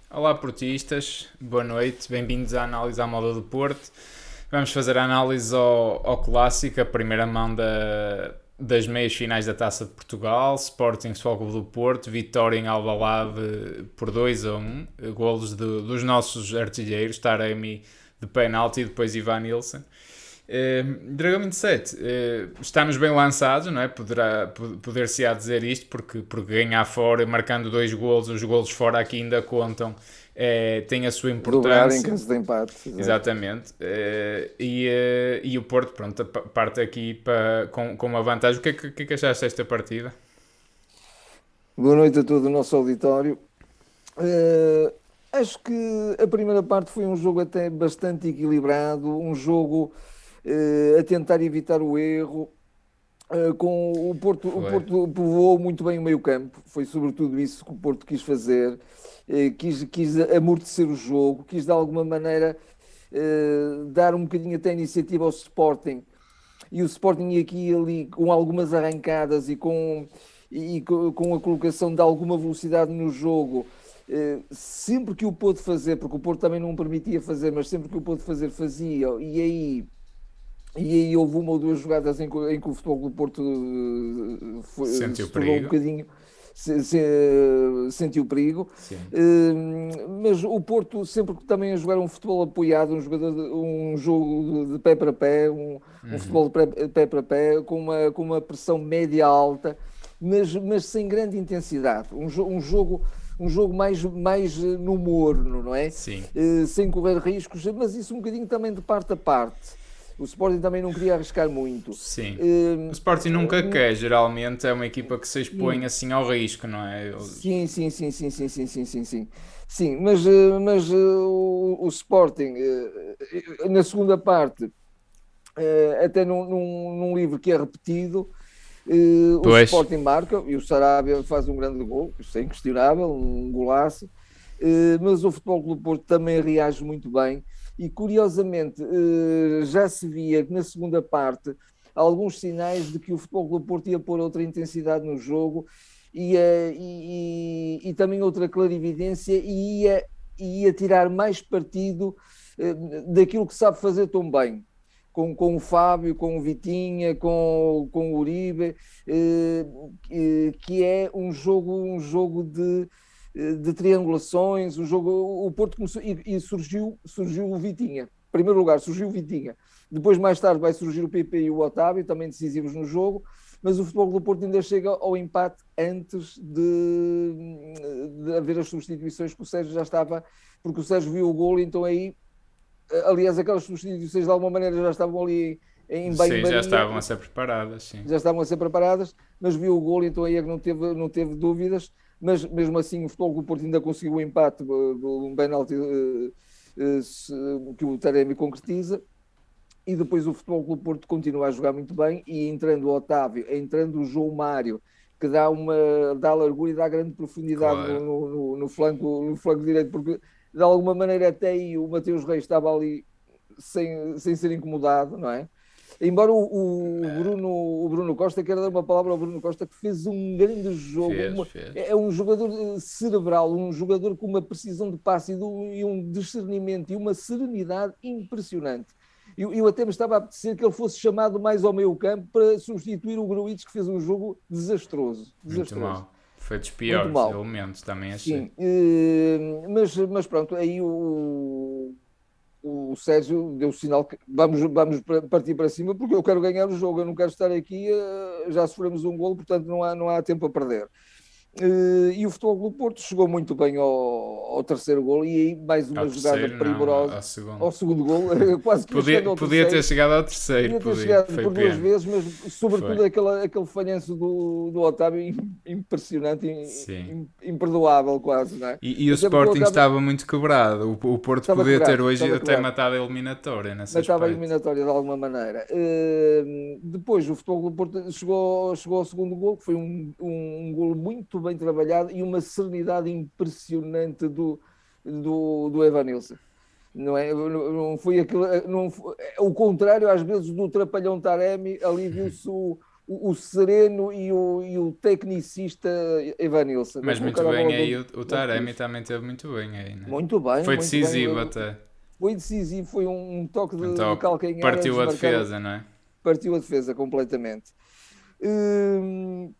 Olá portistas, boa noite, bem-vindos à análise à moda do Porto. Vamos fazer a análise ao clássico, a primeira mão das meias finais da Taça de Portugal, Sporting Futebol Clube do Porto, vitória em Alvalade por 2-1, golos dos nossos artilheiros, Taremi de penalti e depois Ivan Nilsson. Dragão 27 estamos bem lançados, não é? Poder-se-á dizer isto porque ganhar fora, marcando dois golos, os golos fora aqui ainda contam, tem a sua Dobrar em importância. caso de empate. Exato. Exatamente. E o Porto, pronto, parte aqui com uma vantagem. O que é que achaste desta partida? Boa noite a todo o nosso auditório. Eh, Acho que a primeira parte foi um jogo até bastante equilibrado, um jogo a tentar evitar o erro. Com o Foi. Porto povoou muito bem o meio-campo, foi sobretudo isso que o Porto quis fazer. Quis amortecer o jogo, quis de alguma maneira dar um bocadinho até a iniciativa ao Sporting. E o Sporting aqui e ali com algumas arrancadas com a colocação de alguma velocidade no jogo, sempre que o pôde fazer, porque o Porto também não permitia fazer, mas sempre que o pôde fazer, fazia, e aí houve uma ou duas jogadas em que o Futebol do Porto Sentiu se tornou um perigo? bocadinho, sentiu perigo. Sim. Mas o Porto sempre que também a jogar um futebol apoiado, um jogo de pé para pé, um futebol de pé para pé, com uma pressão média alta, mas sem grande intensidade. Um jogo mais no morno, não é? Sim. Sem correr riscos, mas isso um bocadinho também de parte a parte. O Sporting também não queria arriscar muito. Sim. O Eh, Sporting nunca quer, geralmente é uma equipa que se expõe Sim, assim ao risco, não é? sim, sim, sim, sim, sim, sim, sim, sim, sim. Sim, mas o Sporting, na segunda parte, até num livro que é repetido, o Pois. Sporting marca e o Sarabia faz um grande gol, isso é inquestionável, um golaço. Mas o Futebol Clube do Porto também reage muito bem e curiosamente já se via que na segunda parte alguns sinais de que o Futebol Clube do Porto ia pôr outra intensidade no jogo e também outra clarividência e ia tirar mais partido daquilo que sabe fazer tão bem. Com o Fábio, com o Vitinha, com o Uribe, que é um jogo de triangulações, o Porto começou e surgiu o Vitinha. Em primeiro lugar, surgiu o Vitinha. Depois, mais tarde, vai surgir o PP e o Otávio, também decisivos no jogo, mas o Futebol do Porto ainda chega ao empate antes de haver as substituições que o Sérgio já estava, porque o Sérgio viu o golo, então aí, aliás, aquelas substituições de alguma maneira já estavam ali em Sim, já banho-maria, estavam a ser preparadas, sim. já estavam a ser preparadas, mas viu o gol, então aí é que não teve dúvidas, mas mesmo assim o Futebol do Porto ainda conseguiu o empate, um penalti que o Taremi concretiza, e depois o Futebol do Porto continua a jogar muito bem, e entrando o Otávio, entrando o João Mário, que dá largura e dá grande profundidade no, Claro. no, no, no flanco direito, porque de alguma maneira até aí o Mateus Reis estava ali sem ser incomodado, não é? Embora o Bruno Costa, quero dar uma palavra ao Bruno Costa, que fez um grande jogo, Fez. é um jogador cerebral, um jogador com uma precisão de passe e um discernimento e uma serenidade impressionante. Eu até me estava a apetecer que ele fosse chamado mais ao meio campo para substituir o Gruitch, que fez um jogo desastroso, Muito desastroso, mal. Foi dos muito piores mal. elementos, também achei. Sim, mas pronto, aí o Sérgio deu o sinal que vamos partir para cima porque eu quero ganhar o jogo, eu não quero estar aqui, já sofremos um golo, portanto não há tempo a perder. E o Futebol Clube do Porto chegou muito bem ao terceiro golo e aí mais Ao uma jogada terceiro, não, primorosa ao segundo. ao segundo golo, quase que ia chegando Podia, ao podia ter terceiro. chegado ao terceiro, Podia ter podia. chegado Foi por duas pena. vezes, mas Foi. sobretudo aquele falhanço do Otávio, impressionante, Sim. imperdoável quase, não é? E o Até porque o Sporting Otávio estava muito quebrado. O Porto estava podia ter quebrado, hoje estava até quebrado. matado a eliminatória nesse Matava a aspecto. eliminatória de alguma maneira. Depois o Futebol Clube do Porto chegou ao segundo gol, que foi um gol muito bem trabalhado e uma serenidade impressionante do Evanilson. Não é? Não foi aquilo, não foi, o contrário às vezes do Trapalhão Taremi, ali viu-se o sereno e o tecnicista Evanilson. Mas muito bem aí, o Taremi também teve muito bem aí, né? Muito bem, Foi muito bem. decisivo até. Foi decisivo, foi um toque Um de toque. calcanhar a Partiu a desmarcar, defesa, não é? partiu a defesa completamente. Hum,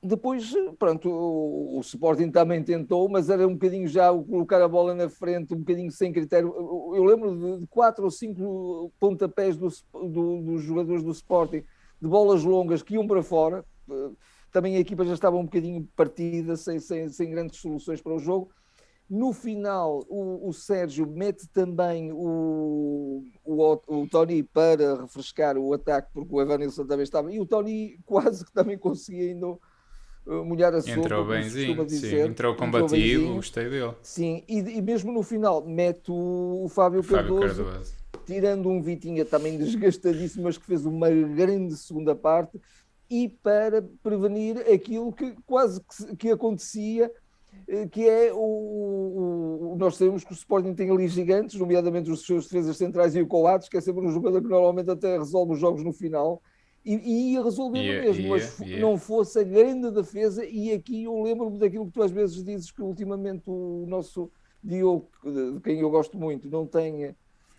Depois, pronto, o Sporting também tentou, mas era um bocadinho já o colocar a bola na frente, um bocadinho sem critério. Eu lembro de 4 ou 5 pontapés dos jogadores do Sporting, de bolas longas que iam para fora. Também a equipa já estava um bocadinho partida, sem grandes soluções para o jogo. No final, o Sérgio mete também o Tony para refrescar o ataque, porque o Evanilson também estava, e o Tony quase que também conseguia ainda molhar a sopa, Entrou como se costuma benzinho, sim. dizer. Entrou Entrou combativo, benzinho. gostei dele. Sim, e mesmo no final mete o Fábio Fábio Cardoso, Cardoso. tirando um Vitinha também desgastadíssimo, mas que fez uma grande segunda parte, e para prevenir aquilo que quase que acontecia, que é nós sabemos que o Sporting tem ali gigantes, nomeadamente os seus defesas centrais e o Coates, que é sempre um jogador que normalmente até resolve os jogos no final, e ia resolver no mesmo, mas Ia. não fosse a grande defesa. E aqui eu lembro-me daquilo que tu às vezes dizes, que ultimamente o nosso Diogo, de quem eu gosto muito, Não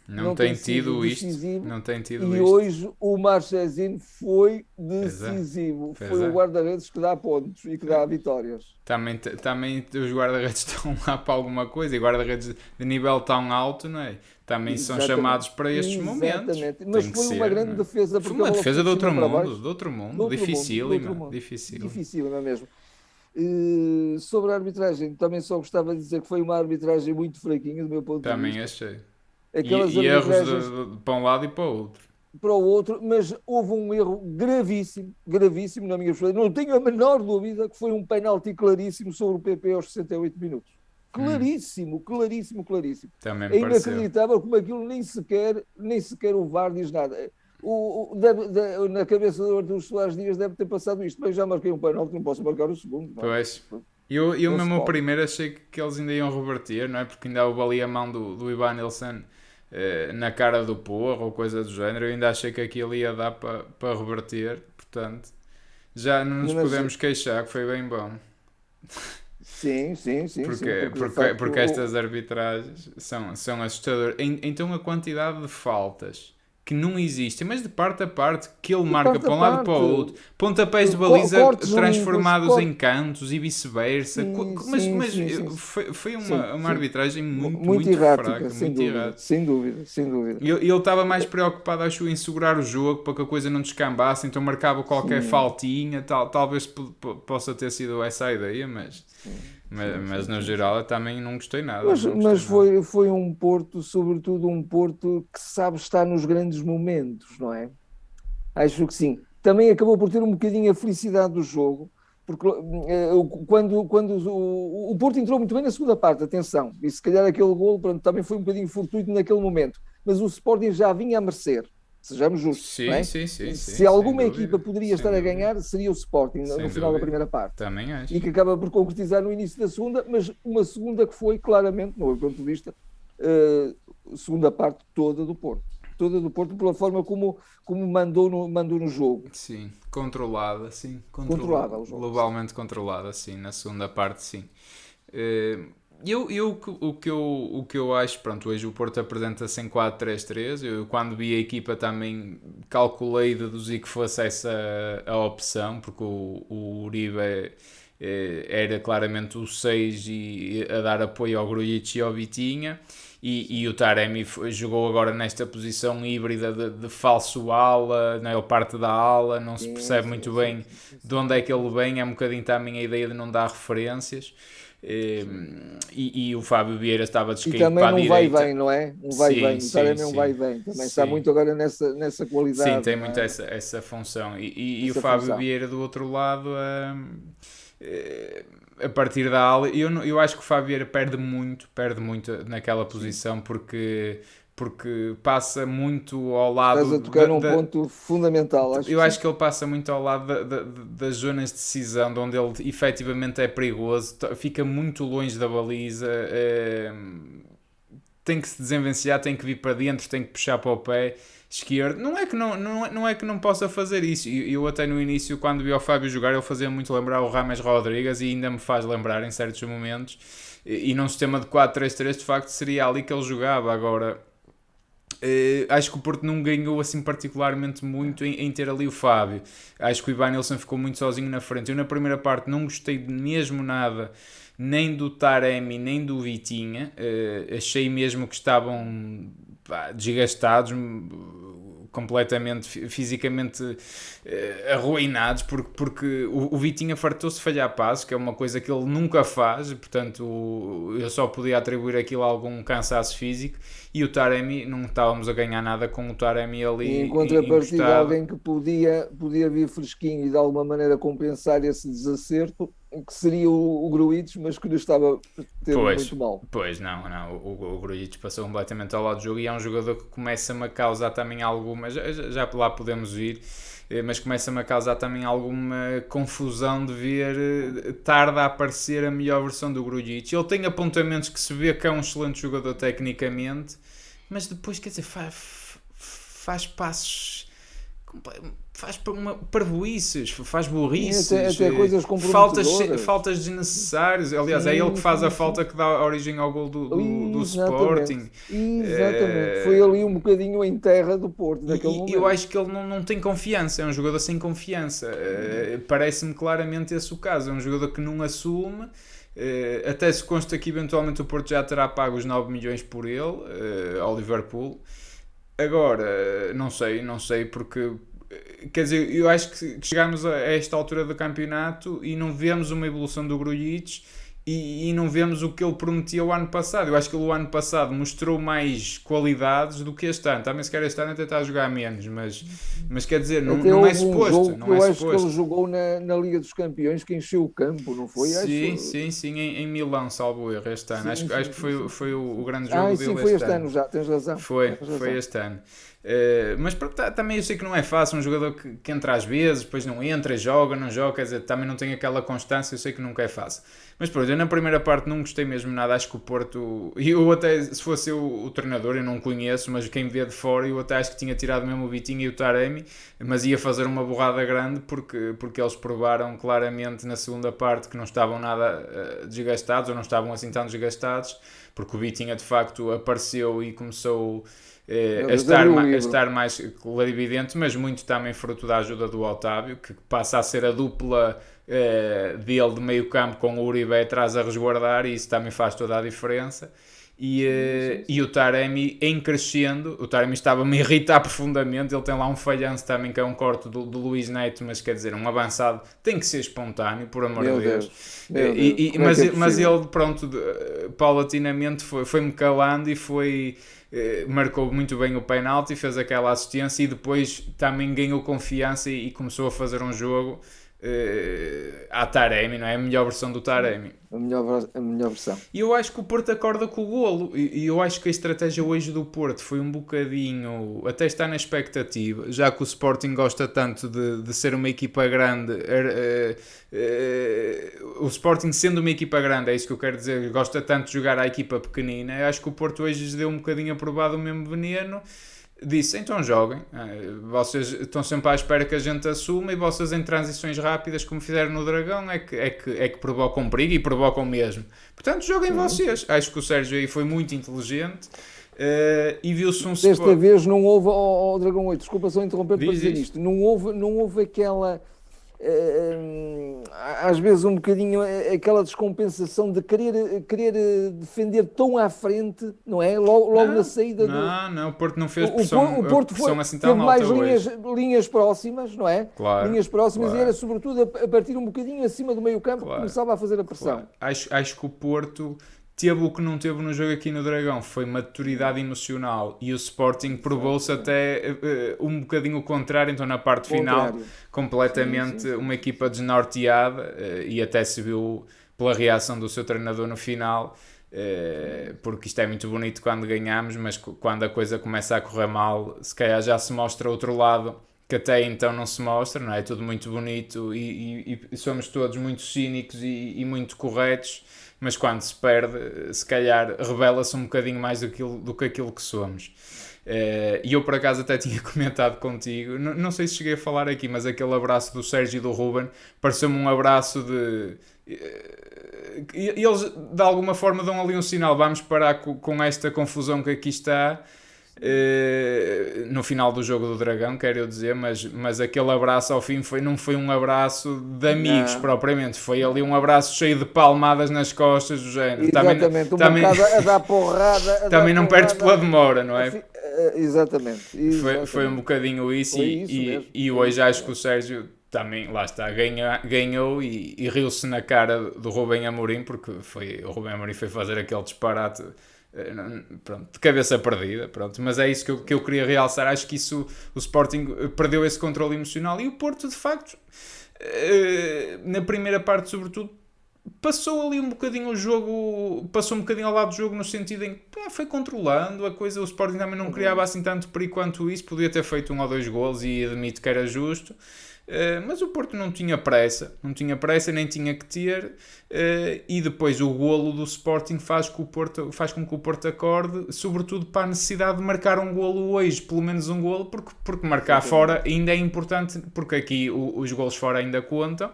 não tem tem sido tido isto. decisivo, Não tem tido e isto. hoje o Marchesino foi Pois é. decisivo, foi Pois o é. guarda-redes que dá pontos e que dá vitórias. Também os guarda-redes estão lá para alguma coisa e guarda-redes de nível tão alto, não é? Também são Exatamente, chamados para estes momentos. exatamente. Mas Tem que foi uma ser, não grande é? defesa, Foi porque a uma bola defesa foi de de cima outro para mundo, baixo, de outro de mundo. outro mundo, de outro Dificílima, mundo. dificílima. Difícil, não é mesmo? Sobre a arbitragem, também só gostava de dizer que foi uma arbitragem muito fraquinha, do meu ponto de Também vista. achei. Aquelas E erros arbitragens para um lado e para o outro. para o outro, mas houve um erro gravíssimo, gravíssimo na minha perspectiva. Não tenho a menor dúvida que foi um penalti claríssimo sobre o PP aos 68 minutos. Claríssimo, claríssimo, claríssimo. Também me É pareceu. inacreditável como aquilo nem sequer o VAR diz nada. Na cabeça do Artur Soares Dias deve ter passado isto. Bem, já marquei um penalti, não posso marcar o segundo, não é? Pois. Eu Não se mesmo o pode. primeiro achei que eles ainda iam reverter, não é? Porque ainda houve ali a mão do Ivan Nilsson na cara do Porro ou coisa do género. Eu ainda achei que aquilo ia dar para reverter. Portanto, já não nos Mas, podemos queixar, que foi bem bom. sim, sim, sim, sim, Porque, porque de porque, facto porque estas arbitragens são assustadoras. Então a quantidade de faltas que não existem, mas de parte a parte, que ele de marca parte a para um lado e para o parte, outro, pontapés de baliza cortes limpas, transformados em cantos e vice-versa. sim, Mas, sim, mas sim, sim, foi sim, uma sim. arbitragem muito, Muito muito errática, fraca, sem muito dúvida, errada. sem dúvida, sem dúvida. E ele estava mais preocupado, acho, em segurar o jogo para que a coisa não descambasse, então marcava qualquer Sim, faltinha, talvez possa ter sido essa a ideia, sim, mas no sim, sim. geral eu também não gostei nada, Mas, não gostei mas nada. foi um Porto, sobretudo um Porto que sabe estar nos grandes momentos, não é? Acho que sim. Também acabou por ter um bocadinho a felicidade do jogo, porque quando o Porto entrou muito bem na segunda parte, atenção, e se calhar aquele gol, pronto, também foi um bocadinho fortuito naquele momento, mas o Sporting já vinha a merecer, sejamos justos, não Sim, é? sim, sim, Se sim, sem alguma equipa dúvida, poderia sem estar a dúvida, ganhar, seria o Sporting no sem final da dúvida. primeira parte, Também e que acho. acaba por concretizar no início da segunda, mas uma segunda que foi claramente, no meu ponto de vista, segunda parte toda do Porto, pela forma como mandou no jogo, Sim, controlada, sim, controlava o jogo, sim. globalmente controlada, sim, na segunda parte, sim. Eh, o que eu acho, pronto, hoje o Porto apresenta-se em 4-3-3. Eu, quando vi a equipa, também calculei, deduzi que fosse essa a opção, porque o Uribe era claramente o 6 e a dar apoio ao Grujic e ao Vitinha. E o Taremi jogou agora nesta posição híbrida de falso ala, né? Ele parte da ala, não se Sim, percebe sim, muito sim, bem sim, sim, de sim, onde é que ele vem, é um bocadinho também a ideia de não dar referências. sim. E o Fábio Vieira estava E descaído também para a não vai e direita. vem, não é? Um vai e Sim, vem. O sim, Taremi é um vai sim. e vem. Também está Sim. muito agora nessa Sim, qualidade, tem não muito é? essa função. E o Essa Fábio função. Vieira do outro lado, a partir da ala, eu acho que o Fábio Vieira perde muito naquela Sim. posição porque passa muito ao Estás lado a tocar num ponto fundamental, acho eu que acho sim. que ele passa muito ao lado das zonas de decisão, de onde ele efetivamente é perigoso, fica muito longe da baliza, tem que se desenvencilhar, tem que vir para dentro, tem que puxar para o pé. esquerdo. Não é que não possa fazer isso. Eu até no início, quando vi o Fábio jogar, ele fazia muito lembrar o Rames Rodrigues e ainda me faz lembrar em certos momentos. E num sistema de 4-3-3, de facto, seria ali que ele jogava. Agora, acho que o Porto não ganhou assim particularmente muito em ter ali o Fábio. Acho que o Ivanilson ficou muito sozinho na frente. Eu na primeira parte não gostei mesmo nada, nem do Taremi nem do Vitinha. Achei mesmo que estavam desgastados, completamente fisicamente arruinados, porque o Vitinha fartou-se de falhar passos, que é uma coisa que ele nunca faz, portanto eu só podia atribuir aquilo a algum cansaço físico. E o Taremi, não estávamos a ganhar nada com o Taremi ali E em contrapartida, encostado. alguém que podia vir fresquinho e de alguma maneira compensar esse desacerto, que seria o Gruitch, mas que lhe estava teve Pois, muito mal. pois não, o Grujic passou completamente ao lado do jogo e é um jogador que começa-me a causar também alguma, já lá podemos ir, mas começa-me a causar também alguma confusão de ver tarde a aparecer a melhor versão do Grujic. Ele tem apontamentos que se vê que é um excelente jogador tecnicamente, mas depois, quer dizer, faz passos, faz parvoíces, faz E burrices, até coisas comprometedoras. faltas desnecessárias. Aliás, é ele que Sim, faz a sim, sim. falta que dá origem ao gol do Exatamente. Sporting. Exatamente. Foi Eh, ali um bocadinho em terra do Porto naquele e eu momento. acho que ele não tem confiança, é um jogador sem confiança. Parece-me claramente esse o caso. É um jogador que não assume. Até se consta que eventualmente o Porto já terá pago os 9 milhões por ele ao Liverpool. Agora, não sei porque. Quer dizer, eu acho que chegámos a esta altura do campeonato e não vemos uma evolução do Grujic e não vemos o que ele prometia o ano passado. Eu acho que ele o ano passado mostrou mais qualidades do que este ano. Também se calhar este ano até está a jogar menos, mas quer dizer, Até não é houve um suposto, jogo que não é eu acho que ele suposto. jogou na Liga dos Campeões que encheu o campo, não foi? Acho. Sim, em Milão, salvo erro, este ano. Sim, Acho sim, que sim, sim. foi o grande Ah, jogo e sim, dele foi este este ano. ano já, tens razão. Foi, Tens foi razão. este ano. Mas pronto, também eu sei que não é fácil. Um jogador que entra às vezes, depois não entra, joga, não joga, quer dizer, também não tem aquela constância. Eu sei que nunca é fácil. Mas pronto, eu na primeira parte não gostei mesmo nada. Acho que o Porto, e eu até, se fosse o treinador, eu não conheço, mas quem me vê de fora, eu até acho que tinha tirado mesmo o Vitinho e o Taremi, mas ia fazer uma borrada grande porque eles provaram claramente na segunda parte que não estavam nada desgastados, ou não estavam assim tão desgastados, porque o Vitinha de facto apareceu e começou Meu Deus, abriu o a livro. estar mais clarividente, mas muito também fruto da ajuda do Otávio, que passa a ser a dupla dele de meio campo com o Uribe atrás a resguardar, e isso também faz toda a diferença. Sim, sim, E o sim. Taremi em crescendo, o Taremi estava-me a irritar profundamente. Ele tem lá um falhanço também que é um corte do Luís Neto, mas quer dizer, um avançado tem que ser espontâneo, por amor de Meu Deus. Deus, meu Deus, como é que é Mas possível? ele, pronto, paulatinamente foi-me calando e marcou muito bem o penalti, fez aquela assistência e depois também ganhou confiança e começou a fazer um jogo à Taremi, não é? A melhor versão do Taremi. A melhor versão. E eu acho que o Porto acorda com o golo. E eu acho que a estratégia hoje do Porto foi um bocadinho. Até está na expectativa, já que o Sporting gosta tanto de ser uma equipa grande. O Sporting, sendo uma equipa grande, é isso que eu quero dizer, gosta tanto de jogar à equipa pequenina. Eu acho que o Porto hoje lhes deu um bocadinho aprovado o mesmo veneno. Disse, então joguem, vocês estão sempre à espera que a gente assuma e vocês em transições rápidas como fizeram no Dragão é que provocam perigo e provocam mesmo, portanto joguem Sim, sim. vocês. Acho que o Sérgio aí foi muito inteligente e viu-se um Desta Sport. vez não houve, Dragão 8, desculpa só interromper para Diz dizer isto. isto, não houve aquela, às vezes um bocadinho aquela descompensação de querer defender tão à frente, não é? Logo na Não, saída do. não, o Porto não fez O Porto pressão assim teve tão alta mais hoje. linhas próximas, não é? Claro, Linhas próximas e era claro. sobretudo a partir um bocadinho acima do meio campo que Claro, começava a fazer a claro. pressão. Acho que o Porto teve o que não teve no jogo aqui no Dragão, foi maturidade emocional, e o Sporting provou-se Exatamente. até um bocadinho o contrário. Então na parte final Contrário. Sim, completamente sim, sim. uma equipa desnorteada, e até se viu pela reação do seu treinador no final, porque isto é muito bonito quando ganhamos, mas quando a coisa começa a correr mal, se calhar já se mostra outro lado que até então não se mostra, não é? É tudo muito bonito e somos todos muito cínicos e muito corretos, mas quando se perde, se calhar revela-se um bocadinho mais do que aquilo que somos. E eu por acaso até tinha comentado contigo, não sei se cheguei a falar aqui, mas aquele abraço do Sérgio e do Ruben pareceu-me um abraço de. Eles de alguma forma dão ali um sinal, vamos parar com esta confusão que aqui está. No final do jogo do Dragão, quero eu dizer, mas aquele abraço ao fim não foi um abraço de amigos propriamente, foi ali um abraço cheio de palmadas nas costas do género. Exatamente, também, a dar porrada. Também não perdes pela demora, não é? Exatamente. Foi um bocadinho isso, e hoje acho que o Sérgio também, lá está, ganhou e riu-se na cara do Rubem Amorim, porque o Rubem Amorim foi fazer aquele disparate. Pronto, de cabeça perdida, pronto. Mas é isso que eu queria realçar. Acho que isso, o Sporting perdeu esse controle emocional, e o Porto, de facto, na primeira parte sobretudo, passou ali um bocadinho o jogo, passou um bocadinho ao lado do jogo, no sentido em que foi controlando a coisa. O Sporting também não criava assim tanto perigo quanto isso, podia ter feito 1 ou 2 golos e admito que era justo. Mas o Porto não tinha pressa, nem tinha que ter, e depois o golo do Sporting faz com que o Porto acorde, sobretudo para a necessidade de marcar um golo hoje, pelo menos um golo, porque marcar fora ainda é importante, porque aqui os golos fora ainda contam.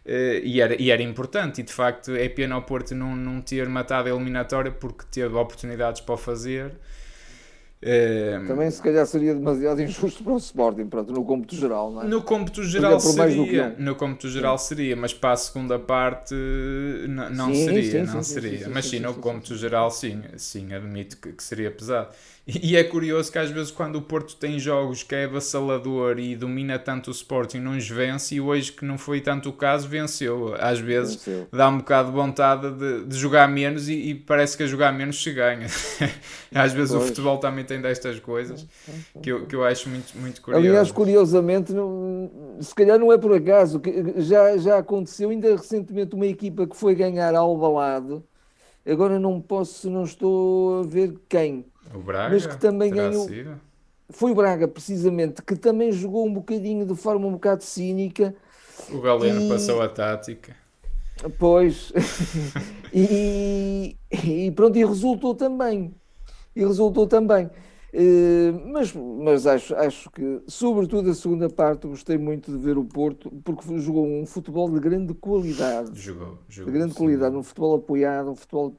E era importante, e de facto é pena ao Porto não ter matado a eliminatória, porque teve oportunidades para o fazer. Também se calhar seria demasiado injusto para o Sporting, pronto, no cômputo geral, não é? No cômputo geral seria, mas para a segunda parte não seria. Mas sim, no cômputo geral sim, admito que seria pesado. E é curioso que às vezes quando o Porto tem jogos que é avassalador e domina tanto o Sporting, não os vence, e hoje que não foi tanto o caso, venceu. Às vezes dá um bocado de vontade de jogar menos, e parece que a jogar menos se ganha. Às vezes o futebol também tem destas coisas que eu acho muito, muito curioso. Aliás, curiosamente, se calhar não é por acaso, que já aconteceu ainda recentemente uma equipa que foi ganhar ao Alvalade, agora não estou a ver quem. O Braga, mas que também ganhou. Foi o Braga, precisamente, que também jogou um bocadinho de forma um bocado cínica. O Galeno passou a tática. Pois. e pronto, e resultou também. Mas acho que, sobretudo a segunda parte, gostei muito de ver o Porto, porque jogou um futebol de grande qualidade. Jogou de grande qualidade, um futebol apoiado, um futebol de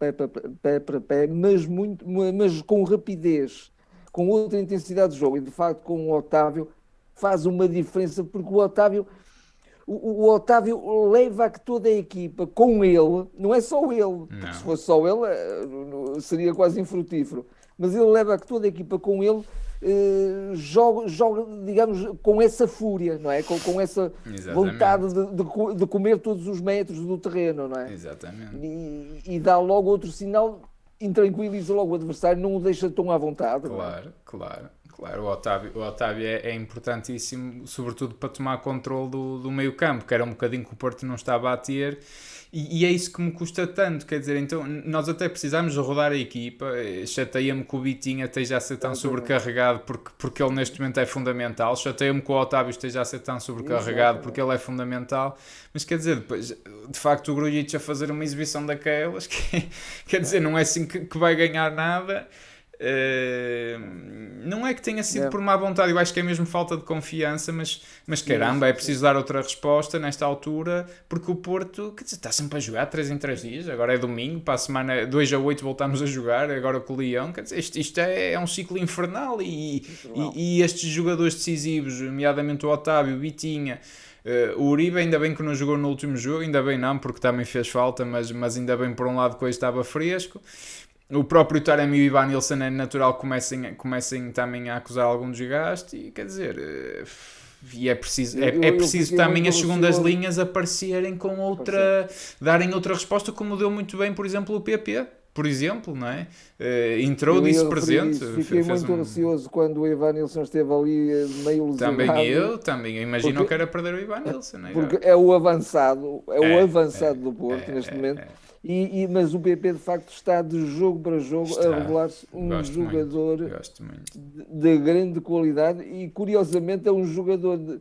pé para pé, mas com rapidez, com outra intensidade de jogo. E de facto, com o Otávio, faz uma diferença, porque o Otávio leva a que toda a equipa, com ele, não é só ele, porque se fosse só ele seria quase infrutífero, mas ele leva a que toda a equipa com ele joga, digamos, com essa fúria, não é? Com essa vontade de comer todos os metros do terreno, não é? Exatamente. E dá logo outro sinal, intranquiliza logo o adversário, não o deixa tão à vontade. Claro. O Otávio é importantíssimo, sobretudo para tomar controle do meio campo, que era um bocadinho que o Porto não estava a ter, e é isso que me custa tanto. Quer dizer, então nós até precisamos rodar a equipa. Chateia-me que o Vitinha esteja a ser tão sobrecarregado, porque ele neste momento é fundamental. Chateia-me que o Otávio esteja a ser tão sobrecarregado, porque ele é fundamental. Mas quer dizer, depois, de facto, o Grujic a fazer uma exibição daquelas, quer dizer, não é assim que vai ganhar nada. Não é que tenha sido por má vontade, eu acho que é mesmo falta de confiança, mas caramba, é preciso dar outra resposta nesta altura, porque o Porto, quer dizer, está sempre a jogar 3 em 3 dias, agora é domingo, para a semana 2 a 8 voltamos a jogar, agora com o Leão, quer dizer, isto é um ciclo infernal, e estes jogadores decisivos, nomeadamente o Otávio, o Vitinha, o Uribe, ainda bem que não jogou no último jogo, ainda bem não, porque também fez falta, mas ainda bem por um lado que hoje estava fresco. O próprio Taremi e o Ivanilson é natural que comecem também a acusar algum desgaste, e quer dizer, e é preciso também as segundas linhas aparecerem com darem outra resposta, como deu muito bem, por exemplo, o PP, por exemplo, não é? Entrou, disse presente. Fiquei muito ansioso quando o Ivanilson esteve ali meio lesionado. Também eu imagino que era perder o Ivanilson, não é? Porque é o avançado, do Porto neste momento. Mas o PP de facto está de jogo para jogo a revelar-se um jogador de grande qualidade, e curiosamente é um jogador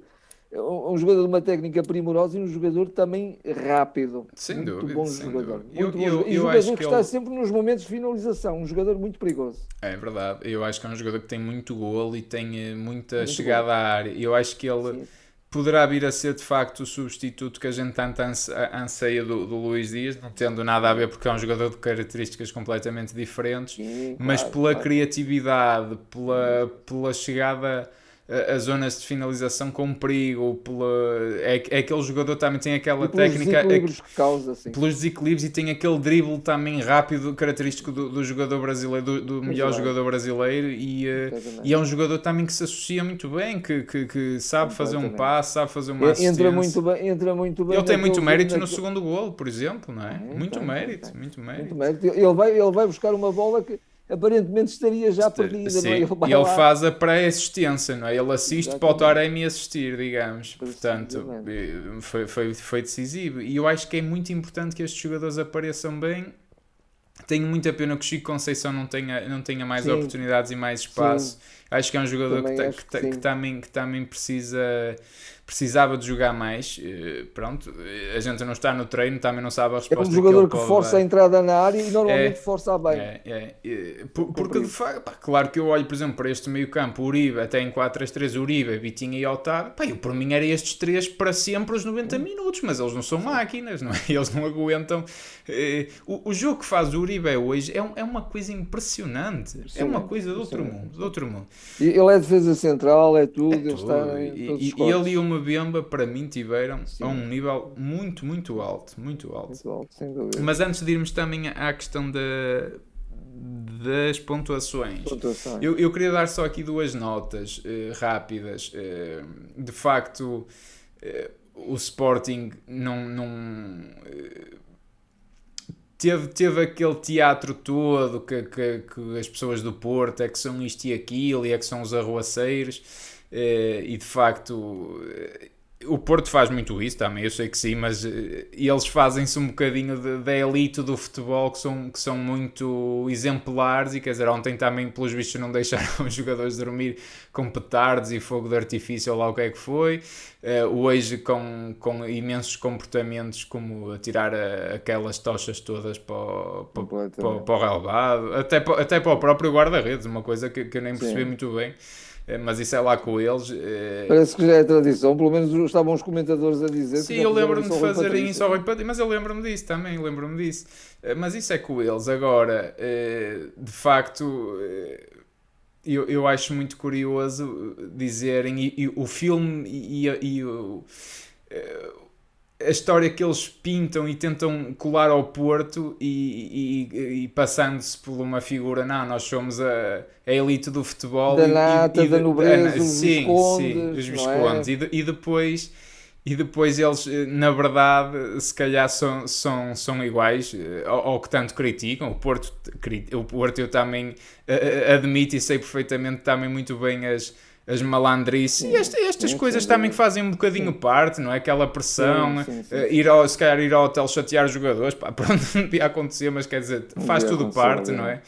um jogador de uma técnica primorosa e um jogador também rápido. Sem Muito dúvida, bom sem jogador. dúvida. Muito bom jogador. E Eu jogador acho que que está ele... sempre nos momentos de finalização. Um jogador muito perigoso. É verdade, eu acho que é um jogador que tem muito golo e tem muita Muito chegada bom. à área. Eu acho que ele Sim, poderá vir a ser de facto o substituto que a gente tanto anseia do Luís Dias, não tendo nada a ver porque é um jogador de características completamente diferentes, sim, mas claro, pela claro. criatividade, pela chegada a zonas de finalização com perigo, é aquele jogador que também tem E aquela pelos técnica, desequilíbrios que causa, sim. pelos desequilíbrios e tem aquele drible também rápido, característico do jogador brasileiro, do melhor Exato. jogador brasileiro, e é Exatamente. um jogador também que se associa muito bem, que sabe fazer um Completamente. passe, sabe fazer uma assistência. Entra muito Ele bem tem muito naquele, mérito no naquele... segundo golo, por exemplo, não é? Muito Tem. mérito, muito Muito mérito. mérito. Ele vai buscar uma bola que aparentemente estaria já perdida, não é? Sim, Ele e vai ele lá. faz a pré-assistência, não é? Ele assiste para o Exatamente. Taremi assistir, digamos. Portanto, Precisamente. foi decisivo. E eu acho que é muito importante que estes jogadores apareçam bem. Tenho muita pena que o Chico Conceição não tenha mais Sim, oportunidades e mais sim. espaço. Acho que é um jogador Também acho que sim. que também precisava de jogar mais. Pronto, a gente não está no treino, também não sabe a É um resposta que ele jogador que pode força a dar. entrada na área e normalmente É, força bem. Porque de Comprido. facto, pá, claro que eu olho, por exemplo, para este meio campo, Uribe, até em 4-3-3, Uribe, Vitinha e Otávio, pá, eu por mim era estes três para sempre os 90 minutos, mas eles não são máquinas, não é? Eles não aguentam. O jogo que faz o Uribe hoje é uma coisa impressionante, é uma Impressionante, coisa de outro impressionante. mundo, de outro mundo. Ele é defesa central, é É tudo, ele está tudo. em todos os E ele e o cortes. Mbemba, para mim, tiveram a um Sim, nível muito, muito alto, muito alto. muito alto, sem dúvida. Mas antes de irmos também à questão das pontuações, Pontuações. eu queria dar só aqui duas notas rápidas. De facto, o Sporting teve aquele teatro todo que as pessoas do Porto é que são isto e aquilo e é que são os arruaceiros, e de facto o Porto faz muito isso também, eu sei que sim, mas eles fazem-se um bocadinho da elite do futebol que são muito exemplares e quer dizer, ontem também pelos vistos não deixaram os jogadores dormir com petardos e fogo de artifício ou lá o que é que foi. Hoje com imensos comportamentos como atirar aquelas tochas todas para o relvado, até para o próprio guarda-redes, uma coisa que eu nem percebi Sim. muito bem. Mas isso é lá com eles. Parece que já é tradição, pelo menos estavam os comentadores a dizer que Sim, já eu fizeram lembro-me isso de ao Rui fazerem isso ao Patrício. Rui Patrício, mas eu lembro-me disso também, lembro-me disso. Mas isso é com eles. Agora, de facto, eu acho muito curioso dizerem, e o filme a história que eles pintam e tentam colar ao Porto e passando-se por uma figura, não, nós somos a elite do futebol Da nata, da nobreza, os sim, os viscondes, não viscondes é? e depois eles, na verdade, se calhar são iguais ao que tanto criticam. O Porto eu também admito e sei perfeitamente também muito bem as malandrices e Sim, estas sim, coisas sem também que dúvida. fazem um bocadinho Sim, parte, não é? Aquela sim, pressão, sim, sim, sim. se calhar ir ao hotel chatear os jogadores, pá, pronto, não devia acontecer, mas quer dizer, Não faz devia tudo acontecer, parte, não é? obviamente.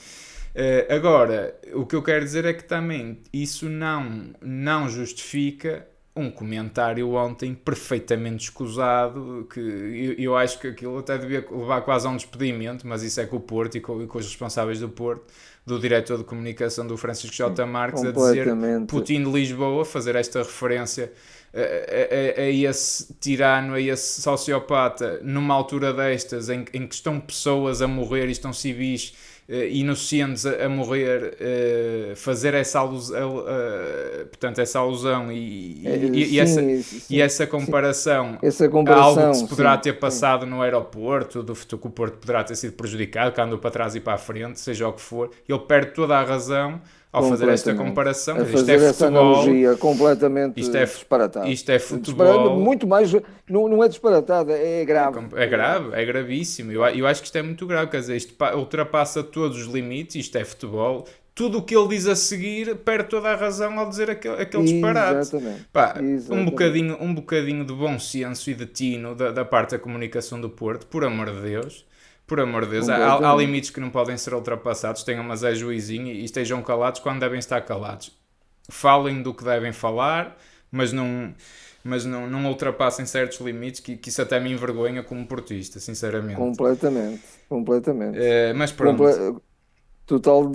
Agora, o que eu quero dizer é que também isso não justifica um comentário ontem perfeitamente escusado, que eu acho que aquilo até devia levar quase a um despedimento, mas isso é com o Porto e com os responsáveis do Porto, do diretor de comunicação do Francisco J. Marques, a dizer Completamente. Putin de Lisboa, fazer esta referência a esse tirano, a esse sociopata, numa altura destas em que estão pessoas a morrer e estão civis inocentes a morrer, fazer essa alusão, portanto, essa alusão Sim, e sim, essa sim. comparação Essa a algo que comparação, se poderá sim, ter sim. passado no aeroporto, que o Porto poderá ter sido prejudicado, que andou para trás e para a frente, seja o que for, ele perde toda a razão ao fazer esta Completamente. comparação. A Quer dizer, isto é fazer essa futebol, analogia completamente isto é, disparatada. isto é Disparado, futebol. muito mais, não é disparatada, é grave. É É grave. grave, é gravíssimo. Eu, Grave. eu acho que isto é muito grave, quer dizer, isto ultrapassa todos os limites, isto é futebol. Tudo o que ele diz a seguir perde toda a razão ao dizer aquele disparate. Exatamente. Pá, Exatamente. um bocadinho de bom senso e de tino da parte da comunicação do Porto, por amor de Deus. Por amor de Deus, há Completamente. limites que não podem ser ultrapassados, tenham mas é juizinho e estejam calados quando devem estar calados. Falem do que devem falar, mas mas não ultrapassem certos limites que isso até me envergonha como portista, sinceramente. Completamente. Mas pronto. Total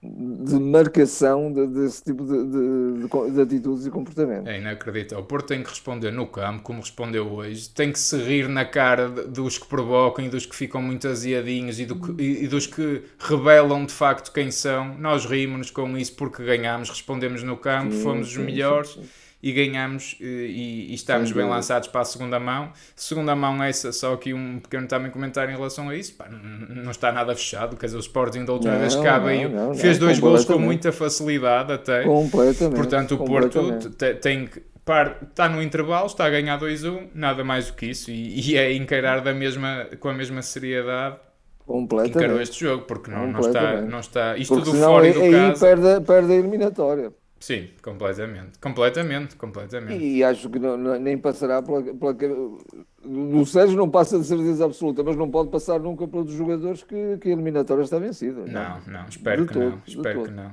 de marcação desse tipo de atitudes e comportamentos. É inacreditável. O Porto tem que responder no campo, como respondeu hoje. Tem que se rir na cara dos que provocam e dos que ficam muito aziadinhos e dos que revelam de facto quem são. Nós rimos-nos com isso porque ganhamos, respondemos no campo, fomos os melhores. Sim. E ganhamos e estamos bem lançados para a segunda mão. Segunda mão essa, só aqui um pequeno também comentário em relação a isso. Pá, não está nada fechado, quer dizer, o Sporting da última vez que cá veio fez 2 gols com muita facilidade até. Completamente. Portanto, o Porto tem que... está no intervalo, está a ganhar 2-1, nada mais do que isso, e é encarar com a mesma seriedade que encarou este jogo, porque não está isto porque tudo fora do caso. Perde a eliminatória. Sim, completamente. E acho que nem passará do Sérgio não passa de certeza absoluta, mas não pode passar nunca pelos jogadores que a eliminatória está vencida. Não, espero que não.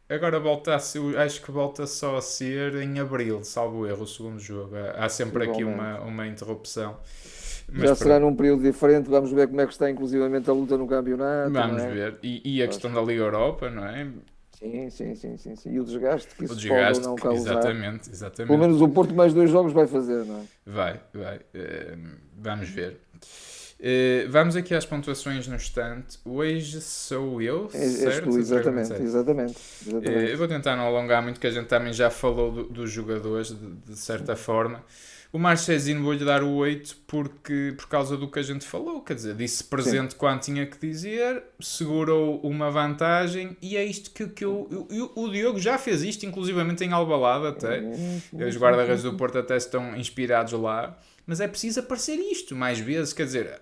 Agora acho que volta só a ser em abril, salvo erro, o segundo jogo. Há sempre aqui uma interrupção. Mas já será num período diferente, vamos ver como é que está inclusivamente a luta no campeonato. Vamos ver. E a questão da Liga Europa, não é? Sim. E o desgaste que isso pode ou não causar. Exatamente. Pelo menos o Porto mais 2 jogos vai fazer, não é? Vai. Vamos ver. Vamos aqui às pontuações no instante. Hoje sou eu, certo? Tu, exatamente. Eu vou tentar não alongar muito, que a gente também já falou dos jogadores, de certa forma. O Marchesino vou-lhe dar o 8 por causa do que a gente falou, quer dizer, disse presente quando tinha que dizer, segurou uma vantagem e é isto que o Diogo já fez isto, inclusivamente em Alvalade até, os guarda-redes do Porto até estão inspirados lá. Mas é preciso aparecer isto mais vezes, quer dizer,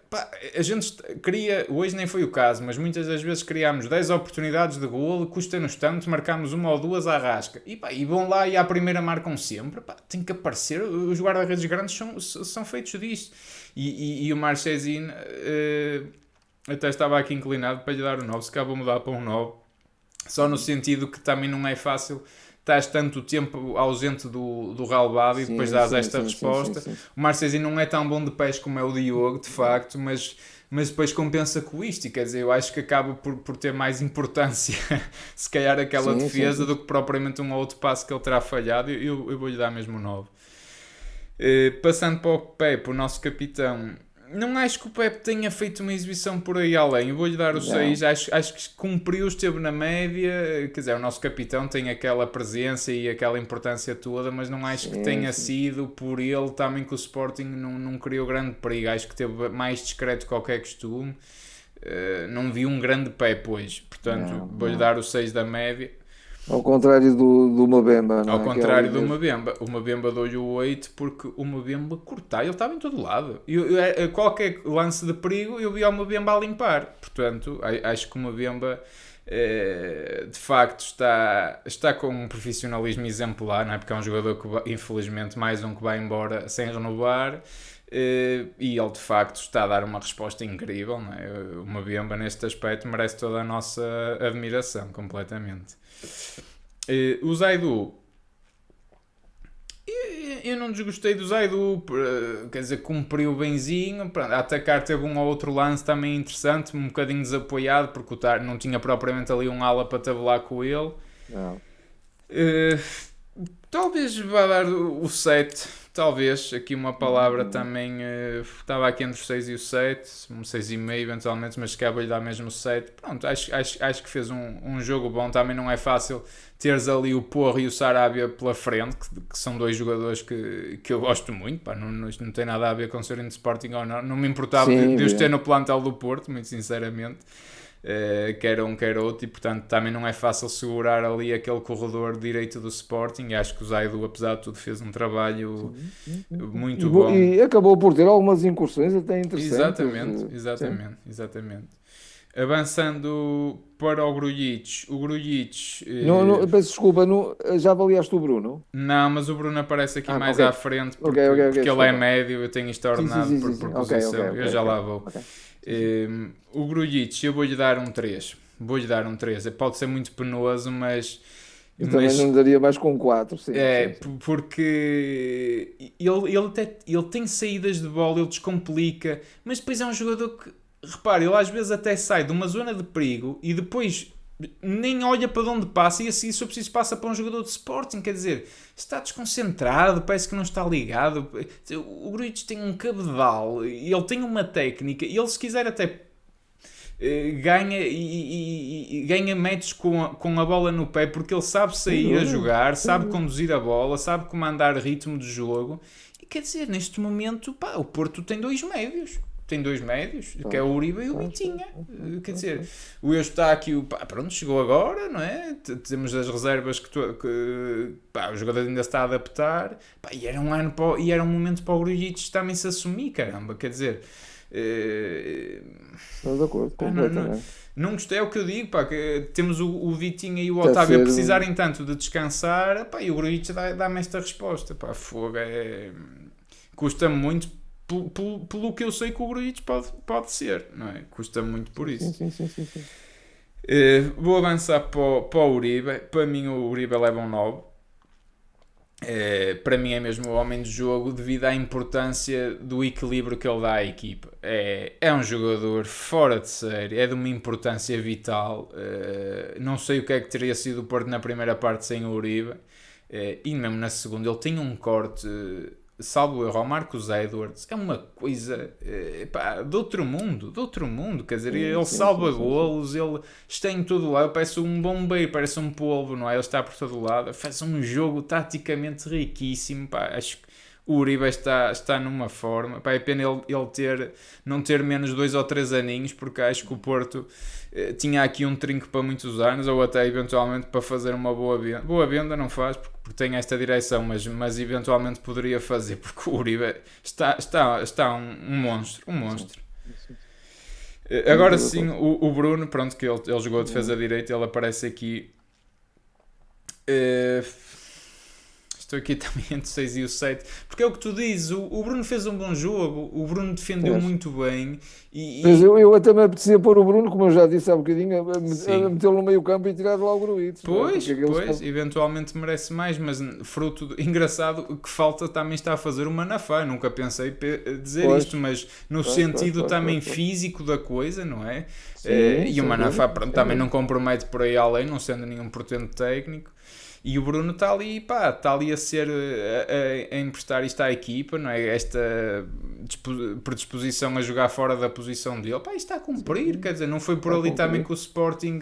a gente queria, hoje nem foi o caso, mas muitas das vezes criámos 10 oportunidades de golo, custa-nos tanto, marcámos 1 ou 2 à rasca, e vão lá e à primeira marcam sempre, tem que aparecer, os guarda-redes grandes são feitos disto, e o Marchesino até estava aqui inclinado para lhe dar o 9, se cá vou mudar para um 9, só no sentido que também não é fácil. Estás tanto tempo ausente do relevado e depois dás esta resposta. Sim. O Marchesino não é tão bom de pés como é o Diogo, de facto, mas depois compensa com isto. E quer dizer, eu acho que acaba por ter mais importância, se calhar, aquela defesa do que propriamente um ou outro passo que ele terá falhado. Eu vou-lhe dar mesmo 9. Passando para o Pepe, o nosso capitão. Não acho que o Pepe tenha feito uma exibição por aí além. Eu vou-lhe dar o 6. Acho que cumpriu, esteve na média. Quer dizer, o nosso capitão tem aquela presença e aquela importância toda, mas não acho que tenha sido por ele também que o Sporting não criou grande perigo. Acho que teve mais discreto que qualquer costume. Não vi um grande Pepe hoje. Portanto, vou-lhe dar o 6 da média. Ao contrário do Mbemba, não é? Ao contrário do Mbemba. O Mbemba deu-lhe o 8 porque o Mbemba cortava, ele estava em todo lado. Qualquer lance de perigo eu via o Mbemba a limpar. Portanto, acho que o Mbemba de facto está com um profissionalismo exemplar, não é? Porque é um jogador que, infelizmente, mais um que vai embora sem renovar. E ele de facto está a dar uma resposta incrível, não é? O Mbemba neste aspecto merece toda a nossa admiração completamente. O Zaidu, eu não desgostei do Zaidu, quer dizer, cumpriu benzinho, a atacar teve um ou outro lance também interessante, um bocadinho desapoiado porque o Tar não tinha propriamente ali um ala para tabelar com ele. Talvez vá dar o 7. Talvez, aqui uma palavra também, estava aqui entre o 6 e o 7, um 6,5 eventualmente, mas que lhe dar mesmo o 7. Pronto, acho que fez um jogo bom, também não é fácil teres ali o Porro e o Sarabia pela frente, que são 2 jogadores que eu gosto muito, isto não tem nada a ver com serem de Sporting ou não me importava de os ter no plantel do Porto, muito sinceramente. Quer um, quer outro, e portanto também não é fácil segurar ali aquele corredor direito do Sporting. E acho que o Zaidu, apesar de tudo, fez um trabalho muito bom e acabou por ter algumas incursões até interessantes. Exatamente. Avançando para o Grujic. Peço desculpa, já avaliaste o Bruno? Não, mas o Bruno aparece aqui mais à frente porque ele é médio, eu tenho isto ordenado por posição. Eu já lá vou. O Grujic, eu vou-lhe dar um 3. Pode ser muito penoso, mas Eu também Mas não daria mais com 4, sim, sim, sim. porque ele tem saídas de bola, ele descomplica, mas depois é um jogador que, repare, ele às vezes até sai de uma zona de perigo e depois nem olha para onde passa e assim, se eu preciso, passa para um jogador de Sporting. Quer dizer, está desconcentrado, parece que não está ligado. O Grujic tem um cabedal, ele tem uma técnica, e ele, se quiser, até ganha e ganha matches com a bola no pé, porque ele sabe Sem sair a dúvida, jogar, sem sabe dúvida. conduzir a bola, sabe comandar ritmo de jogo. E quer dizer, neste momento, pá, o Porto tem dois médios. Tem dois médios, que é o Uribe e o Vitinha. Quer dizer, o Eustáquio, pá, pronto, chegou agora, não é? Temos as reservas que pá, o jogador ainda está a adaptar. Pá, e era um ano e era um momento para o Grujic também se assumir, caramba. Quer dizer, Estou de acordo, pá, não, completamente. não gostei, é o que eu digo, pá, que temos o Vitinha e o Está a Otávio a ser. precisarem tanto de descansar, pá, e o Grujic dá-me esta resposta, pá, fogo, custa-me muito pelo que eu sei que o Grujic pode ser, não é? Custa muito por Sim, sim, isso. sim, sim, sim, sim. Vou avançar para o Uribe, para mim o Uribe leva um 9. Para mim é mesmo o homem de jogo devido à importância do equilíbrio que ele dá à equipa. É um jogador fora de série, é de uma importância vital. Não sei o que é que teria sido o Porto na primeira parte sem o Uribe. E mesmo na segunda ele tem um corte, salvo erro, ao Marcos Edwards, é uma coisa pá, de outro mundo, quer dizer, Sim, ele sim, sim, salva sim, sim. golos, ele está em todo lado, parece um bombeiro, parece um polvo, não é? Ele está por todo lado, faz um jogo taticamente riquíssimo, pá, acho que o Uribe está numa forma, pá, é pena ele não ter menos 2 ou 3 aninhos, porque acho que o Porto tinha aqui um trinco para muitos anos, ou até eventualmente para fazer uma boa venda. Boa venda não faz, porque tem esta direção, mas eventualmente poderia fazer, porque o Uribe está um monstro, um Sim, monstro. sim. Sim, Agora estou de sim, acordo. o Bruno, pronto, que ele jogou a defesa direita, ele aparece aqui. Uh, Estou aqui também entre o 6 e o 7, porque é o que tu dizes, o Bruno fez um bom jogo, o Bruno defendeu Mas, muito bem mas e eu até me apetecia pôr o Bruno, como eu já disse há bocadinho, a sim. metê-lo no meio campo e tirar lá o Gruites, não é? Porque aqueles. Pois, eventualmente merece mais, mas engraçado, o que falta também está a fazer o Manafá. Nunca pensei dizer Pois, isto, mas no pois, pois, sentido pois, pois, também pois. físico da coisa, não é? Sim, E o sem Manafá, dúvida, pronto, sem também não dúvida. compromete por aí além, não sendo nenhum portento técnico. E o Bruno está ali, pá, está ali a ser, a emprestar isto à equipa, não é? Esta predisposição a jogar fora da posição dele, pá, isto está a cumprir, Sim, quer dizer, não foi por está a ali também cumprir. que o Sporting,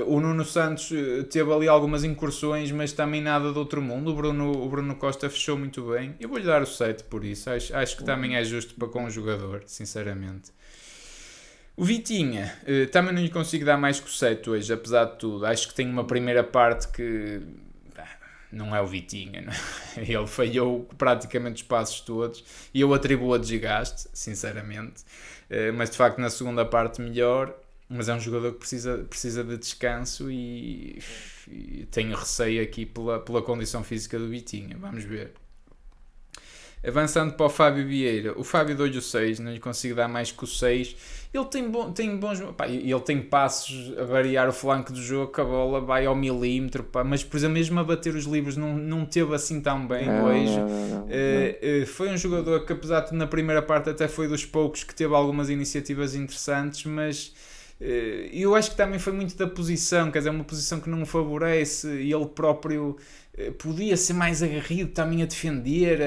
o Nuno Santos teve ali algumas incursões, mas também nada de outro mundo. O Bruno Costa fechou muito bem. Eu vou-lhe dar o 7 por isso, acho que também é justo para com o jogador, sinceramente. O Vitinha, também não lhe consigo dar mais que o 7 hoje, apesar de tudo. Acho que tem uma primeira parte que não é o Vitinha, não é? Ele falhou praticamente os passos todos e eu atribuo a desgaste, sinceramente. Mas de facto na segunda parte melhor, mas é um jogador que precisa de descanso e tenho receio aqui pela condição física do Vitinha. Vamos ver. Avançando para o Fábio Vieira, o Fábio deu-lhe o 6, não lhe consigo dar mais que o 6. Ele tem bons. Pá, ele tem passos a variar o flanco do jogo, que a bola vai ao milímetro, pá, mas por exemplo, mesmo a bater os livros, não teve assim tão bem Não, hoje. não, não, não, não. Foi um jogador que, apesar de na primeira parte, até foi dos poucos que teve algumas iniciativas interessantes, mas. Eu acho que também foi muito da posição, quer dizer, uma posição que não o favorece e ele próprio podia ser mais agarrido também a defender,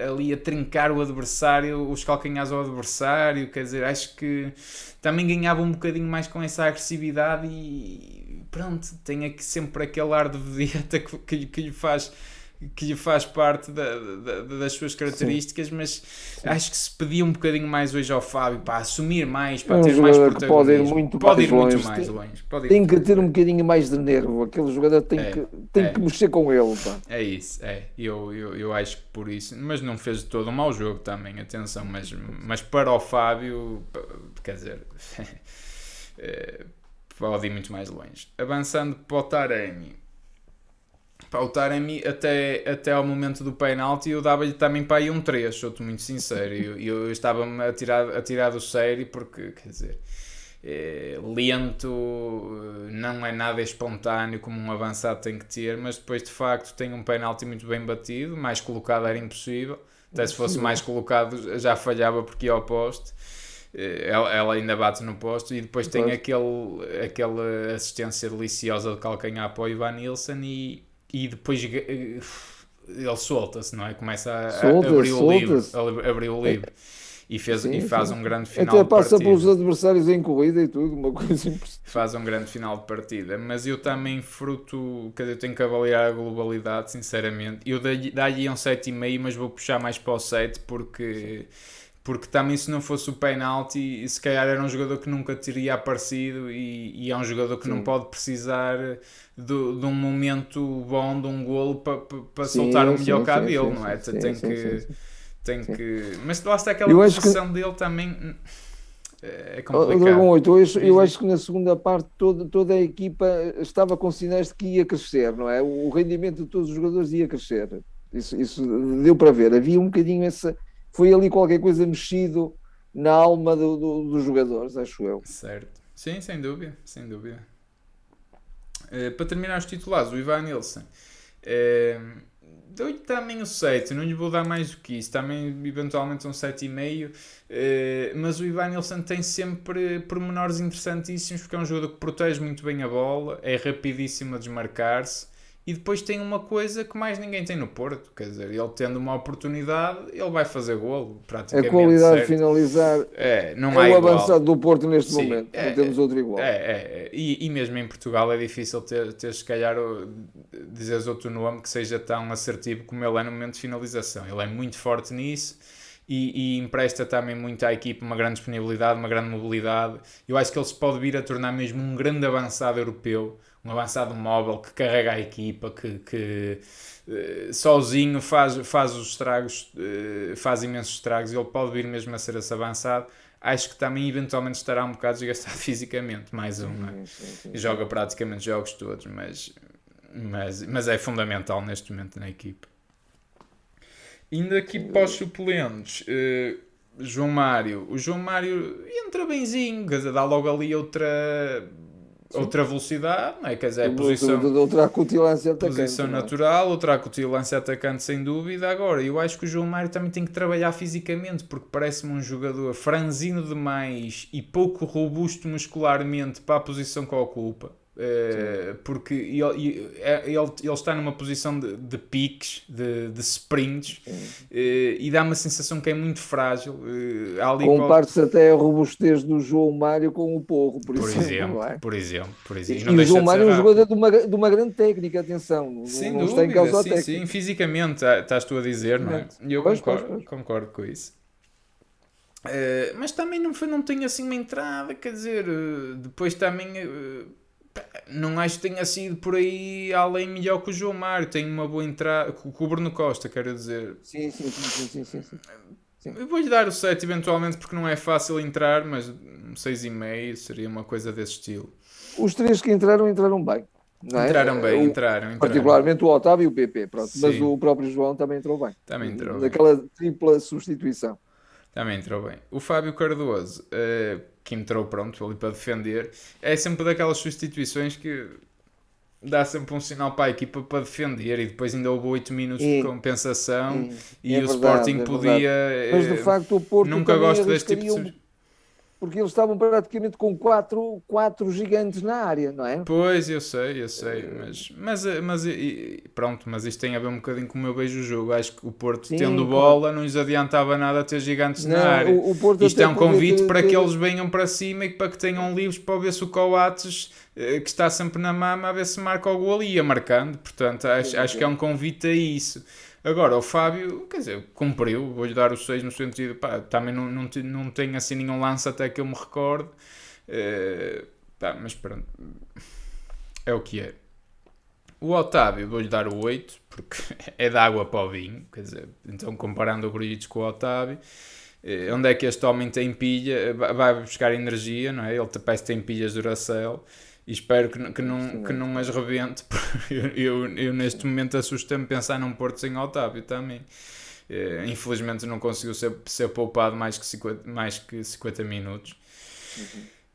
ali a trincar o adversário, os calcanhares ao adversário, quer dizer, acho que também ganhava um bocadinho mais com essa agressividade e pronto, tem aqui sempre aquele ar de vedeta que lhe faz parte das suas Sim, características, mas sim. acho que se pedia um bocadinho mais hoje ao Fábio para assumir mais, É para um ter mais jogador que pode ir protagonismo. muito Pode mais ir muito longe. mais longe, pode ir Tem muito que mais ter um longe. bocadinho mais de nervo. Aquele jogador É, tem que é, mexer com ele, pá. é isso, é. Eu acho que por isso, mas não fez de todo um mau jogo também, atenção, mas para o Fábio, quer dizer, pode ir muito mais longe. Avançando para o Taremi. Pá, o Taremi até ao momento do penalti eu dava-lhe também para aí um 3, sou-te muito sincero. Eu estava-me a tirar do sério porque, quer dizer, lento, não é nada espontâneo como um avançado tem que ter, mas depois de facto tem um penalti muito bem batido, mais colocado era impossível, até se fosse mais colocado já falhava porque ia ao poste. Ela ainda bate no posto e depois tem aquela assistência deliciosa de calcanhar para o Ivan Nilsson e depois ele solta-se, não é? Começa a abrir o livro e faz um grande final até de passa partida. pelos adversários em corrida e tudo, uma coisa impressionante. Faz um grande final de partida, mas eu também quer dizer, eu tenho que avaliar a globalidade, sinceramente. Eu dá-lhe um 7,5, mas vou puxar mais para o 7 porque também se não fosse o penalti, se calhar era um jogador que nunca teria aparecido e é um jogador que não pode precisar de um momento bom, de um golo para soltar o melhor cá dele, não é? Tem que... Mas lá está aquela posição dele também... É complicado. Dragão 8, eu acho que na segunda parte toda a equipa estava com sinais de que ia crescer, não é? O rendimento de todos os jogadores ia crescer. Isso deu para ver. Havia um bocadinho essa... Foi ali qualquer coisa mexido na alma dos jogadores, acho eu. Certo. Sim, sem dúvida. Para terminar os titulares, o Ivan Nilsson. Dou-lhe também o 7, não lhe vou dar mais do que isso, também eventualmente um 7,5, mas o Ivan Nilsson tem sempre pormenores interessantíssimos, porque é um jogador que protege muito bem a bola, é rapidíssimo a desmarcar-se, e depois tem uma coisa que mais ninguém tem no Porto, quer dizer, ele tendo uma oportunidade, ele vai fazer golo, praticamente. A qualidade certo. de finalizar não há o igual. avançado do Porto neste momento, não temos outro igual. E mesmo em Portugal é difícil ter se calhar, dizeres outro nome que seja tão assertivo como ele é no momento de finalização. Ele é muito forte nisso. E empresta também muito à equipe uma grande disponibilidade, uma grande mobilidade. Eu acho que ele se pode vir a tornar mesmo um grande avançado europeu, um avançado móvel que carrega a equipa, que sozinho faz os estragos, faz imensos estragos. Ele pode vir mesmo a ser esse avançado. Acho que também eventualmente estará um bocado desgastado fisicamente, mais um, não é? Joga praticamente jogos todos, mas é fundamental neste momento na equipa. Indo aqui para os suplentes, João Mário. O João Mário entra benzinho, quer dizer, dá logo ali outra velocidade, não é? Quer dizer, outra acutilância atacante. Posição natural, outra acutilância atacante sem dúvida. Agora, eu acho que o João Mário também tem que trabalhar fisicamente, porque parece-me um jogador franzino demais e pouco robusto muscularmente para a posição que ocupa. Porque ele está numa posição de piques, de sprints, e dá uma sensação que é muito frágil. Compare-se até a robustez do João Mário com o Porro, por exemplo. Por exemplo. E o João Mário é um jogador de uma grande técnica, atenção. Não está em causa a técnica. Sim, fisicamente estás tu a dizer, não é? E eu concordo com isso. Mas também não tem assim uma entrada, quer dizer, depois também... não acho que tenha sido por aí além melhor que o João Mário. Tem uma boa entrada com o Bruno Costa, quero dizer. Sim. Eu vou-lhe dar o 7 eventualmente porque não é fácil entrar, mas um 6,5 seria uma coisa desse estilo. Os três que entraram bem, não é? Entraram. Particularmente o Otávio e o PP, pronto. Mas o próprio João também entrou bem. Naquela tripla substituição. Também entrou bem. O Fábio Cardoso, que entrou pronto ali para defender, é sempre daquelas substituições que dá sempre um sinal para a equipa para defender, e depois ainda houve 8 minutos de compensação e o Sporting podia... Mas de facto o Porto nunca gosto deste tipo de substituições. Porque eles estavam praticamente com quatro gigantes na área, não é? Pois, eu sei, mas isto tem a ver um bocadinho com como eu vejo o jogo. Acho que o Porto, tendo bola, não lhes adiantava nada ter gigantes na área. Isto é um convite para que eles venham para cima e para que tenham livros para ver se o Coates, que está sempre na mama, a ver se marca o gol e ia marcando. Portanto, acho que é um convite a isso. Agora, o Fábio, quer dizer, cumpriu, vou-lhe dar o 6 no sentido, também não tem assim nenhum lance até que eu me recorde, mas pronto, é o que é. O Otávio, vou-lhe dar o 8, porque é de água para o vinho, quer dizer, então comparando o Grujic com o Otávio, onde é que este homem tem pilha, vai buscar energia, não é? Ele parece que tem pilhas de Duracell, e espero que não as rebente. Eu neste momento assusta-me pensar num Porto sem Otávio também. Infelizmente não conseguiu ser poupado mais que 50 minutos.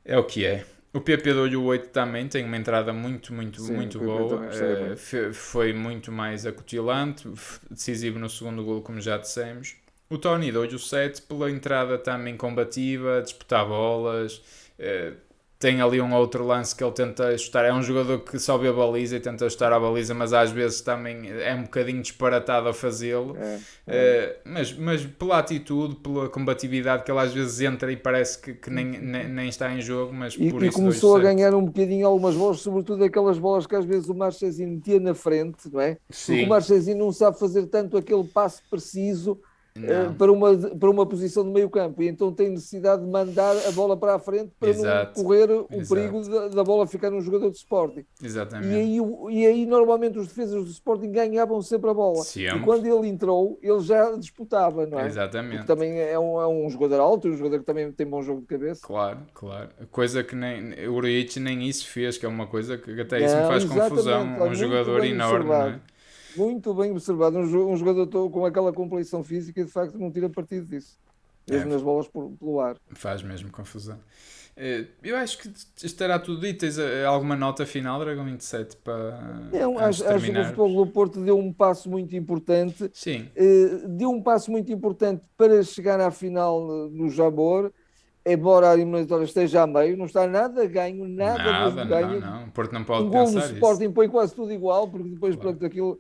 É o que é. O PP deu-lhe o 8 também, tem uma entrada muito, muito, Sim, muito o PP boa. também gostei muito. Foi muito mais acutilante, decisivo no segundo golo, como já dissemos. O Tony deu-lhe o 7 pela entrada também combativa, disputar bolas. eh, Tem ali um outro lance que ele tenta ajustar. É um jogador que sobe a baliza e tenta ajustar a baliza, mas às vezes também é um bocadinho disparatado a fazê-lo. É. Mas pela atitude, pela combatividade que ele às vezes entra e parece que nem está em jogo, mas por E isso dou-lhe começou a 7. ganhar um bocadinho algumas bolas, sobretudo aquelas bolas que às vezes o Marchezinho metia na frente, não é? Porque o Sim, Marchezinho não sabe fazer tanto aquele passe preciso não, para uma posição de meio campo, e então tem necessidade de mandar a bola para a frente para não exato, correr o perigo exato, da bola ficar num jogador de Sporting. exatamente. E aí normalmente os defesas do Sporting ganhavam sempre a bola. E Sempre, quando ele entrou, ele já disputava, não é? Porque exatamente. também é um jogador alto, um jogador que também tem bom jogo de cabeça. Claro, claro. Coisa que nem o Uriich nem isso fez, que é uma coisa que até isso me Não, faz confusão. exatamente, olha, Um muito jogador bem enorme, não observado. é? Muito bem observado. Um jogador com aquela complexão física, de facto, não tira partido disso. É, Mesmo nas bolas pelo ar. faz mesmo confusão. Eu acho que estará tudo dito. Tens alguma nota final, Dragão 27, para Não, antes de acho que o Futebol terminarmos? Clube do Porto deu um passo muito importante. Sim, Deu um passo muito importante para chegar à final no Jamor, embora a eliminatória esteja a meio, não está nada ganho, nada nada, mesmo não, ganho. não. O Porto não Um pode gol do pensar isso. Sporting põe quase tudo igual, porque depois, Claro. pronto, aquilo.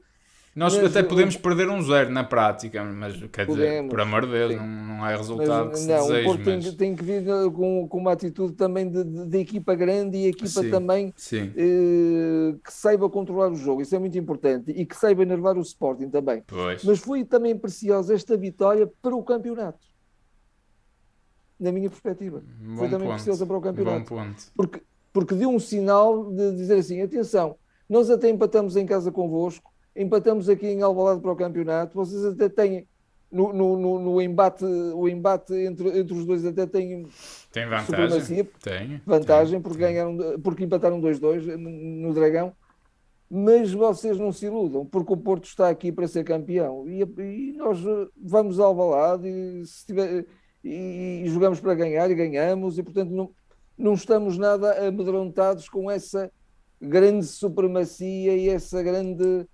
Nós Mas até podemos perder um 0 na prática, mas quer dizer, por podemos, amor de Deus, sim. não é Mas resultado que se não, o deseje, Porto mas tem que vir com uma atitude também de equipa grande e equipa sim, também sim, que saiba controlar o jogo. Isso é muito importante. E que saiba enervar o Sporting também. pois, Mas foi também preciosa esta vitória para o campeonato, na minha perspectiva. Foi bom também ponto, preciosa para o bom campeonato. ponto. Porque, porque deu um sinal de dizer assim: atenção, nós até empatamos em casa convosco, empatamos aqui em Alvalade para o campeonato, vocês até têm. No embate, o embate entre os dois até tem Tem vantagem? supremacia, Tenho, vantagem, porque, tenho. ganharam, porque empataram 2-2 no Dragão, mas vocês não se iludam, porque o Porto está aqui para ser campeão e nós vamos ao Alvalade e jogamos para ganhar e ganhamos, e portanto não estamos nada amedrontados com essa grande supremacia e essa grande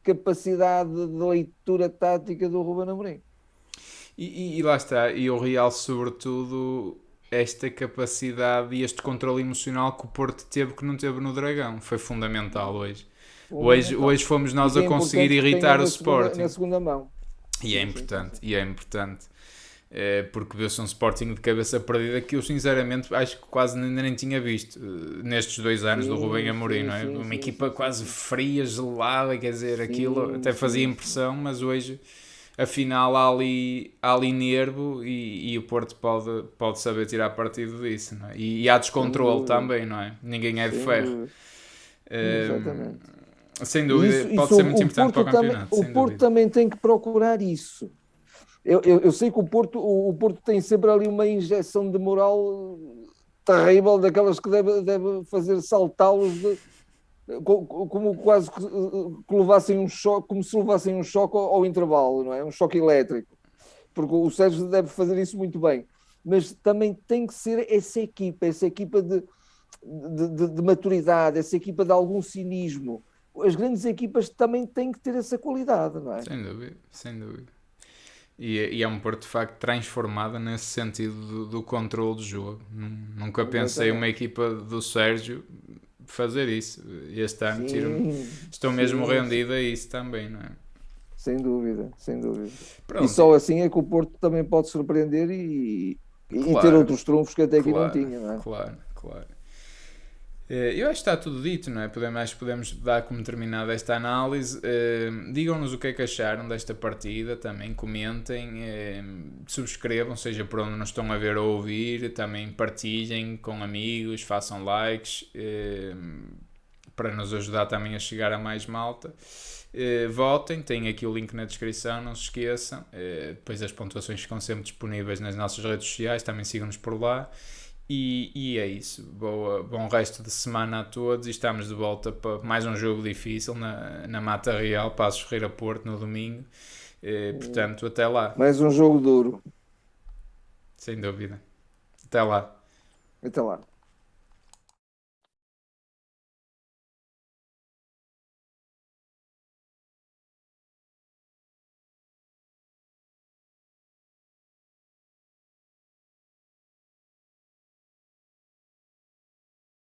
capacidade de leitura tática do Ruben Amorim. E lá está, e eu realço sobretudo esta capacidade e este controle emocional que o Porto teve que não teve no Dragão. Foi fundamental hoje. Fundamental. Hoje fomos E nós que a é conseguir importante que tenha irritar o na Sporting. segunda mão. E é Sim, sim, sim, importante, sim. e é importante. Porque viu-se um Sporting de cabeça perdida que eu sinceramente acho que quase ainda nem tinha visto nestes 2 anos do Rubem Sim, Amorim, sim, não é? sim, Uma sim, equipa sim, sim, quase sim. fria, gelada, quer dizer, aquilo Sim, até fazia sim, sim. impressão, mas hoje afinal há ali nervo e o Porto pode saber tirar partido disso, não é? E há Sem descontrole dúvida. também, não é? Ninguém é de Sem ferro. dúvida. Ehm, Exatamente. Sem E dúvida, pode ser muito importante para o campeonato, O sem Porto dúvida. também tem que procurar isso. Eu sei que o Porto tem sempre ali uma injeção de moral terrível, daquelas que deve fazer saltá-los como quase que levassem um choque, como se levassem um choque ao intervalo, não é? Um choque elétrico. Porque o Sérgio deve fazer isso muito bem. Mas também tem que ser essa equipa de maturidade, essa equipa de algum cinismo. As grandes equipas também têm que ter essa qualidade, não é? Sem dúvida, sem dúvida. E é um Porto de facto transformado nesse sentido do controle do jogo. Nunca pensei uma Exatamente. equipa do Sérgio fazer isso. Este ano Sim, estou mesmo sim, sim. rendido a isso também, não é? Sem dúvida, sem dúvida. E Pronto, só assim é que o Porto também pode surpreender e ter claro, outros trunfos que até aqui não claro, tinha, não é? claro, claro. Eu acho que está tudo dito, não é? Acho que podemos dar como terminada esta análise. Digam-nos o que é que acharam desta partida, também comentem, subscrevam, seja por onde nos estão a ver ou ouvir, também partilhem com amigos, façam likes, para nos ajudar também a chegar a mais malta. Votem, tem aqui o link na descrição, não se esqueçam. Depois as pontuações ficam sempre disponíveis nas nossas redes sociais, também sigam-nos por lá. E é isso. Bom resto de semana a todos e estamos de volta para mais um jogo difícil na Mata Real, Passos Ferreira Porto, no domingo. Portanto, até lá, Mais um jogo duro. sem dúvida. Até lá. Até lá.